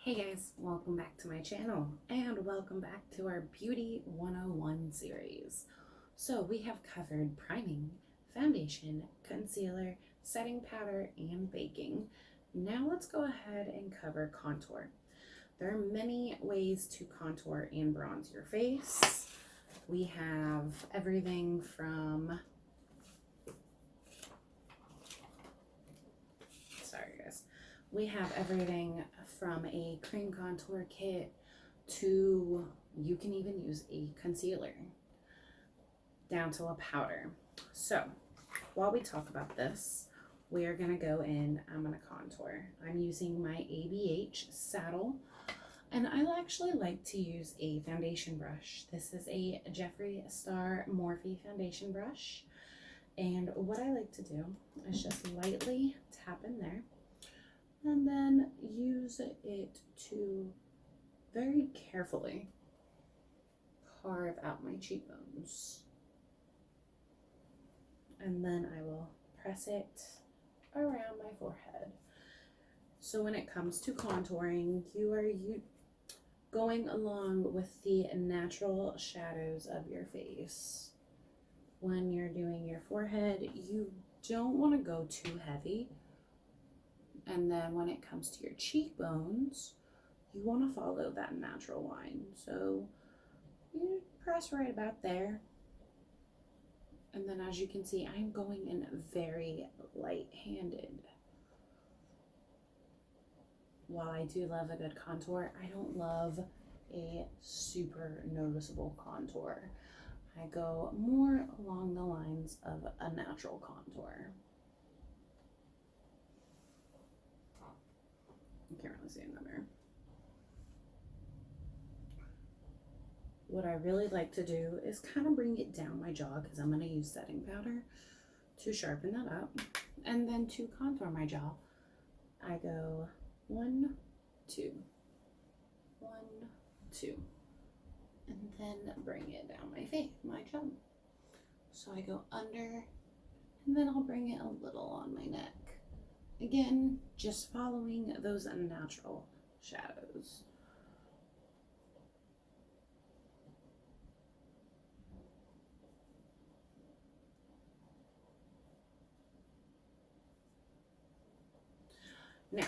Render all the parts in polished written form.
Hey guys, welcome back to my channel and welcome back to our Beauty 101 series. So we have covered priming, foundation, concealer, setting powder, and baking. Now let's go ahead and cover contour. There are many ways to contour and bronze your face. We have everything from we have everything from a cream contour kit to you can even use a concealer down to a powder. So while we talk about this, we are going to go in, I'm going to contour. I'm using my ABH saddle, and I actually like to use a foundation brush. This is a Jeffree Star Morphe foundation brush, and what I like to do is just lightly tap in there and then use it to very carefully carve out my cheekbones. And then I will press it around my forehead. So when it comes to contouring, you are going along with the natural shadows of your face. When you're doing your forehead, you don't want to go too heavy. And then when it comes to your cheekbones, you want to follow that natural line. So you press right about there. And then as you can see, I'm going in very light-handed. While I do love a good contour, I don't love a super noticeable contour. I go more along the lines of a natural contour. You can't really see in the mirror. What I really like to do is kind of bring it down my jaw because I'm going to use setting powder to sharpen that up. And then to contour my jaw, I go 1, 2, 1, 2, and then bring it down my face, my jaw. So I go under, and then I'll bring it a little on my neck. Again, just following those natural shadows. Now,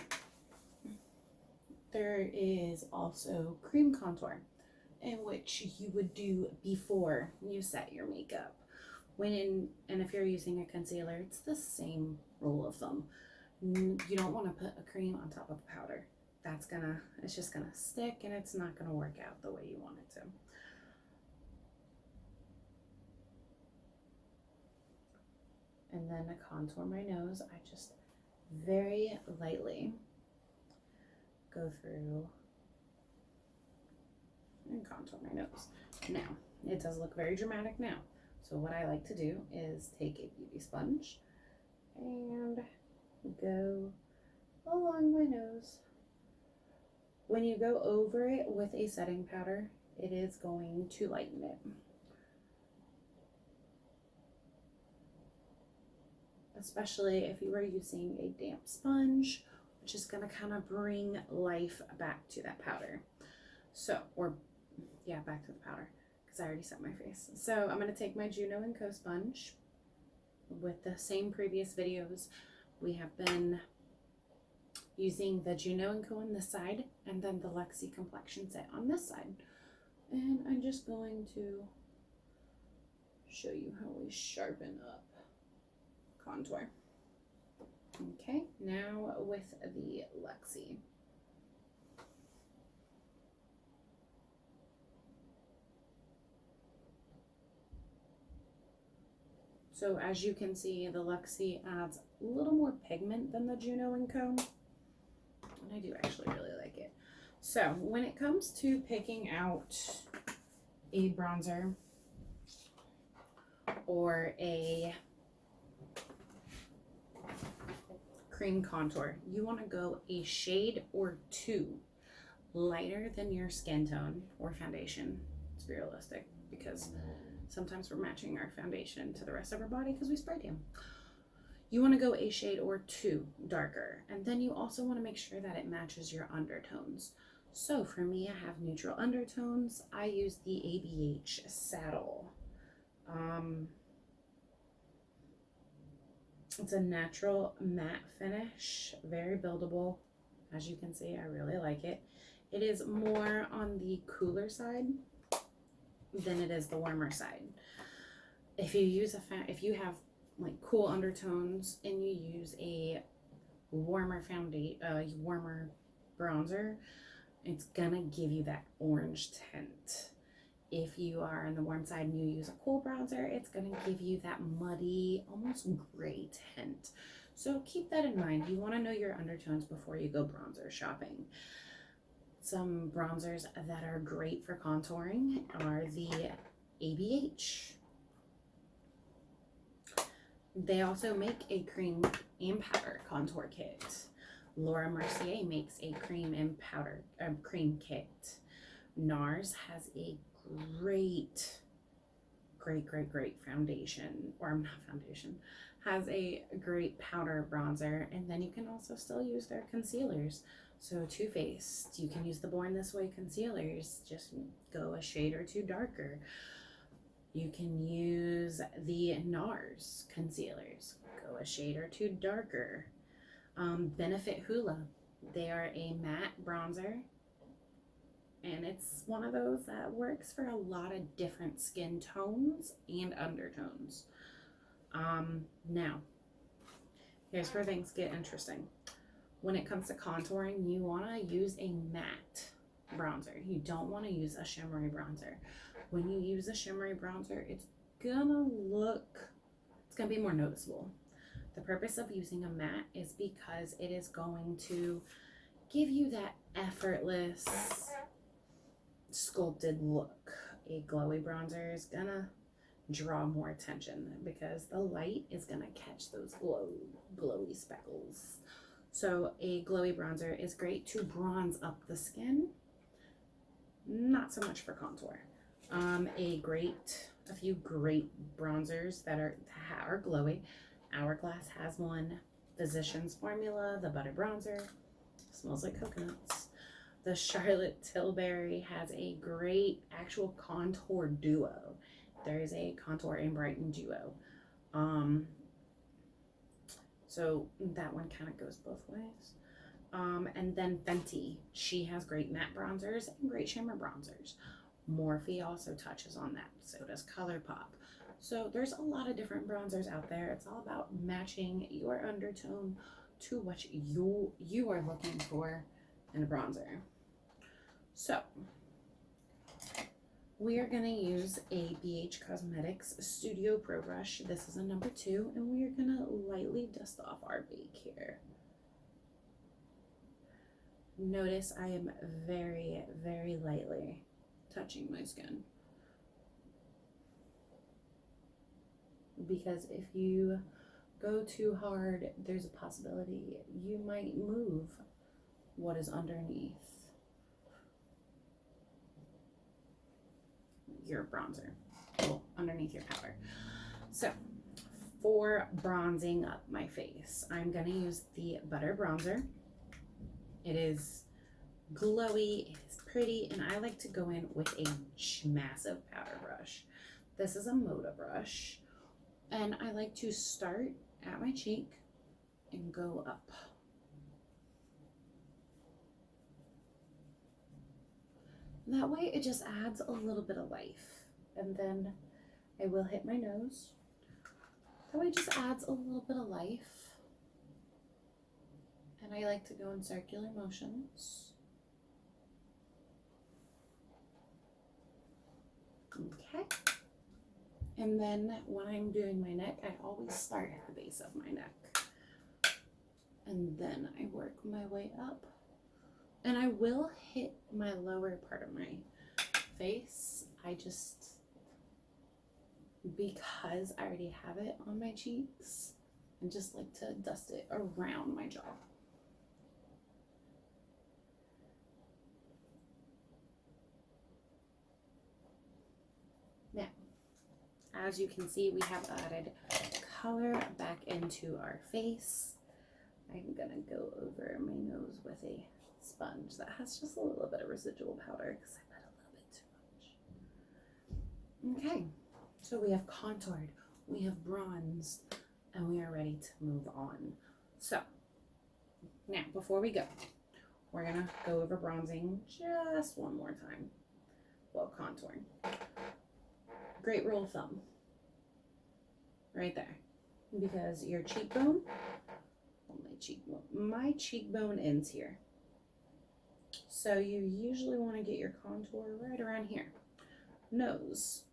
there is also cream contour, in which you would do before you set your makeup. And if you're using a concealer, it's the same rule of thumb. You don't want to put a cream on top of a powder. It's just gonna stick and it's not gonna work out the way you want it to. And then to contour my nose, I just very lightly go through and contour my nose. Now, it does look very dramatic now. So what I like to do is take a beauty sponge and go along my nose. When you go over it with a setting powder, it is going to lighten it. Especially if you were using a damp sponge, which is going to kind of bring life back to that powder. So, back to the powder, because I already set my face. So I'm going to take my Juno & Co sponge. With the same previous videos, we have been using the Juno & Co on this side, and then the Luxie Complexion Set on this side. And I'm just going to show you how we sharpen up contour. Okay, now with the Luxie. So as you can see, the Luxie adds a little more pigment than the Juno & Co. And I do actually really like it. So when it comes to picking out a bronzer or a cream contour, you want to go a shade or two lighter than your skin tone or foundation. It's realistic because sometimes we're matching our foundation to the rest of our body because we spray tan. you want to go a shade or two darker. And then you also want to make sure that it matches your undertones. So for me, I have neutral undertones. I use the ABH Saddle. It's a natural matte finish, very buildable. As you can see, I really like it. It is more on the cooler side than it is the warmer side. If you use if you have like cool undertones and you use a warmer warmer bronzer, it's gonna give you that orange tint. If you are on the warm side and you use a cool bronzer, it's going to give you that muddy, almost gray tint. So keep that in mind. You want to know your undertones before you go bronzer shopping. Some bronzers that are great for contouring are the ABH. They also make a cream and powder contour kit. Laura Mercier makes a cream and powder cream kit. NARS has a great foundation, or not foundation, has a great powder bronzer, and then you can also still use their concealers. So Too Faced, you can use the Born This Way concealers, just go a shade or two darker. You can use the NARS concealers, go a shade or two darker. Benefit Hoola, they are a matte bronzer, and it's one of those that works for a lot of different skin tones and undertones. Now, here's where things get interesting. When it comes to contouring, you want to use a matte bronzer. You don't want to use a shimmery bronzer. When you use a shimmery bronzer, it's gonna be more noticeable. The purpose of using a matte is because it is going to give you that effortless, sculpted look. A glowy bronzer is gonna draw more attention because the light is gonna catch those glowy speckles. So a glowy bronzer is great to bronze up the skin, not so much for contour. A few great bronzers that are glowy. Hourglass has one. Physicians Formula, the butter bronzer, smells like coconuts. The Charlotte Tilbury has a great actual contour duo. There is a contour and brighten duo. So that one kind of goes both ways. And then Fenty, she has great matte bronzers and great shimmer bronzers. Morphe also touches on that. So does ColourPop. So there's a lot of different bronzers out there. It's all about matching your undertone to what you are looking for in a bronzer. So we are going to use a BH Cosmetics Studio Pro Brush. This is a number 2, and we are going to lightly dust off our bake here. Notice I am very, very lightly touching my skin, because if you go too hard, there's a possibility you might move what is underneath your bronzer, well, underneath your powder. So for bronzing up my face, I'm going to use the butter bronzer. It is glowy, it is pretty, and I like to go in with a massive powder brush. This is a Moda brush, and I like to start at my cheek and go up. That way it just adds a little bit of life. And then I will hit my nose. That way it just adds a little bit of life. And I like to go in circular motions. Okay. And then when I'm doing my neck, I always start at the base of my neck. And then I work my way up. And I will hit my lower part of my face. Because I already have it on my cheeks, I just like to dust it around my jaw. Now, as you can see, we have added color back into our face. I'm gonna go over my nose with a sponge that has just a little bit of residual powder because I put a little bit too much. Okay, so we have contoured, we have bronzed, and we are ready to move on. So now, before we go, we're gonna go over bronzing just one more time. Well, contouring. Great rule of thumb, right there, because your cheekbone, well, my cheekbone ends here. So you usually want to get your contour right around here. Nose,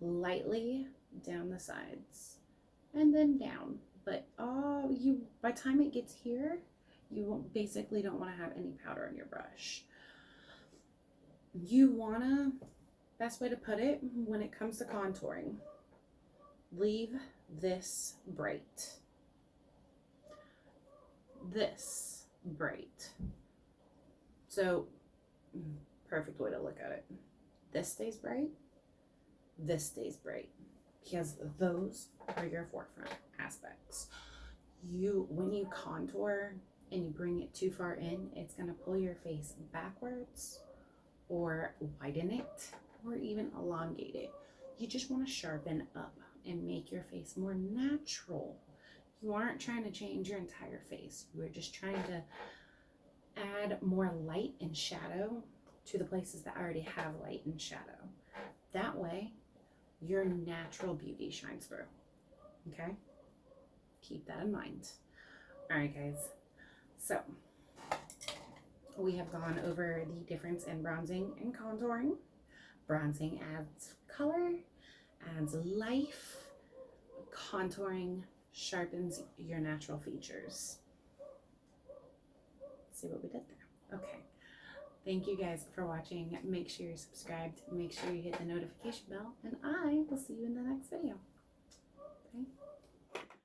lightly down the sides, and then down. But by the time it gets here, you basically don't want to have any powder on your brush. You wanna, best way to put it, when it comes to contouring, leave this bright. This bright. So, perfect way to look at it. This stays bright, this stays bright, because those are your forefront aspects. When you contour and you bring it too far in, it's gonna pull your face backwards or widen it or even elongate it. You just wanna sharpen up and make your face more natural. You aren't trying to change your entire face. You are just trying to add more light and shadow to the places that already have light and shadow. That way, your natural beauty shines through, okay? Keep that in mind. All right, guys. So, we have gone over the difference in bronzing and contouring. Bronzing adds color, adds life. Contouring sharpens your natural features. See what we did there? Okay. Thank you guys for watching. Make sure you're subscribed. Make sure you hit the notification bell, and I will see you in the next video.